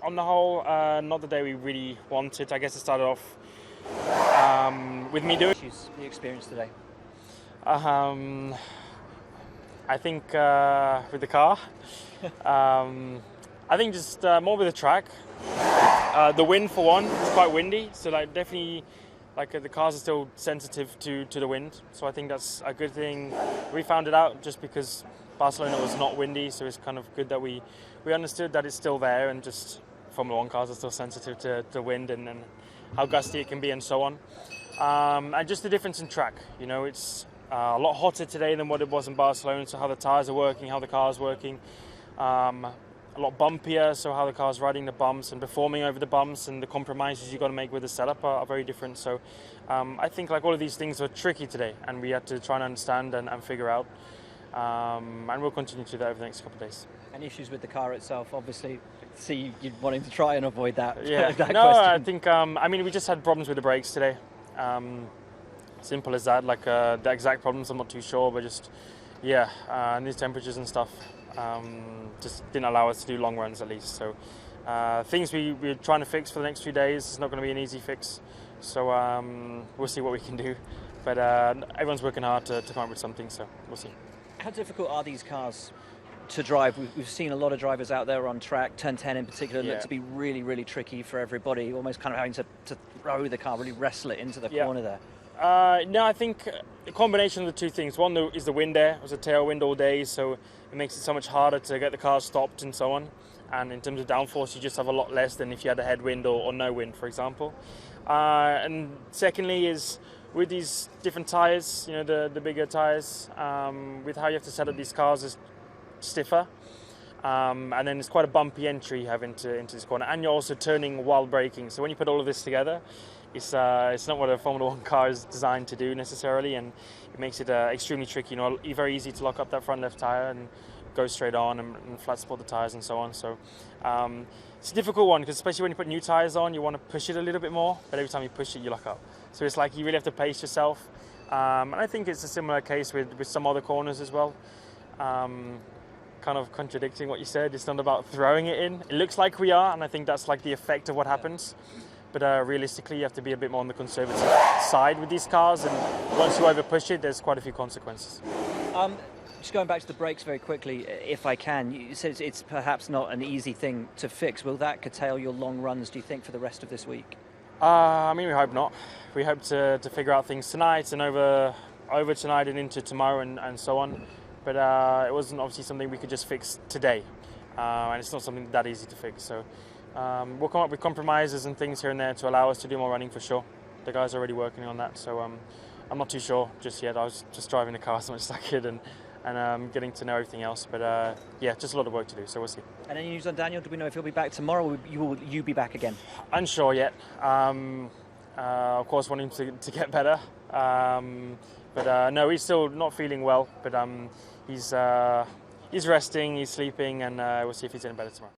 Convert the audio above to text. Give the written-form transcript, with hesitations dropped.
on the whole, not the day we really wanted. I guess it started off with me doing Issues you experienced today? I think with the car. I think just more with the track. The wind, for one, it's quite windy, so definitely the cars are still sensitive to the wind. So I think that's a good thing. We found it out just because Barcelona was not windy, so it's kind of good that we understood that it's still there, and just Formula 1 cars are still sensitive to wind and how gusty it can be and so on. And just the difference in track. It's a lot hotter today than what it was in Barcelona, so how the tyres are working, how the car's working. A lot bumpier, so how the car's riding the bumps and performing over the bumps, and the compromises you've got to make with the setup are very different. So I think all of these things are tricky today, and we had to try and understand and figure out. And we'll continue to do that over the next couple of days. And issues with the car itself, obviously, see you wanting to try and avoid that. Yeah, that no, question. I think we just had problems with the brakes today. Simple as that. The exact problems, I'm not too sure, but just and these temperatures and stuff just didn't allow us to do long runs at least. So things we're trying to fix for the next few days. It's not going to be an easy fix, so we'll see what we can do. But everyone's working hard to come up with something, so we'll see. How difficult are these cars to drive? We've seen a lot of drivers out there on track, turn 10 in particular, look to be really, really tricky for everybody, almost kind of having to throw the car, really wrestle it into the corner there. No, I think a combination of the two things. One is the wind there. It was a tailwind all day, so it makes it so much harder to get the car stopped and so on. And in terms of downforce, you just have a lot less than if you had a headwind or no wind, for example. And secondly is with these different tyres, the bigger tyres, with how you have to set up these cars is stiffer. And then it's quite a bumpy entry you have into this corner. And you're also turning while braking. So when you put all of this together, it's not what a Formula 1 car is designed to do necessarily, and it makes it extremely tricky. Very easy to lock up that front left tyre and go straight on and flat spot the tyres and so on. So it's a difficult one, because especially when you put new tyres on, you want to push it a little bit more, but every time you push it, you lock up. So it's you really have to pace yourself. And I think it's a similar case with some other corners as well. Kind of contradicting what you said, it's not about throwing it in. It looks like we are, and I think that's the effect of what happens. But realistically, you have to be a bit more on the conservative side with these cars, and once you over push it, there's quite a few consequences. Just going back to the brakes very quickly, if I can, you said it's perhaps not an easy thing to fix. Will that curtail your long runs, do you think, for the rest of this week? We hope not. We hope to figure out things tonight and over tonight and into tomorrow and so on. But it wasn't obviously something we could just fix today, and it's not something that easy to fix. So we'll come up with compromises and things here and there to allow us to do more running for sure. The guys are already working on that, so I'm not too sure just yet. I was just driving the car as much as I could and getting to know everything else. But just a lot of work to do, so we'll see. And any news on Daniel? Do we know if he'll be back tomorrow, or will you be back again? Unsure yet. Of course, wanting to get better. But no, he's still not feeling well. But he's resting, he's sleeping, and we'll see if he's any better tomorrow.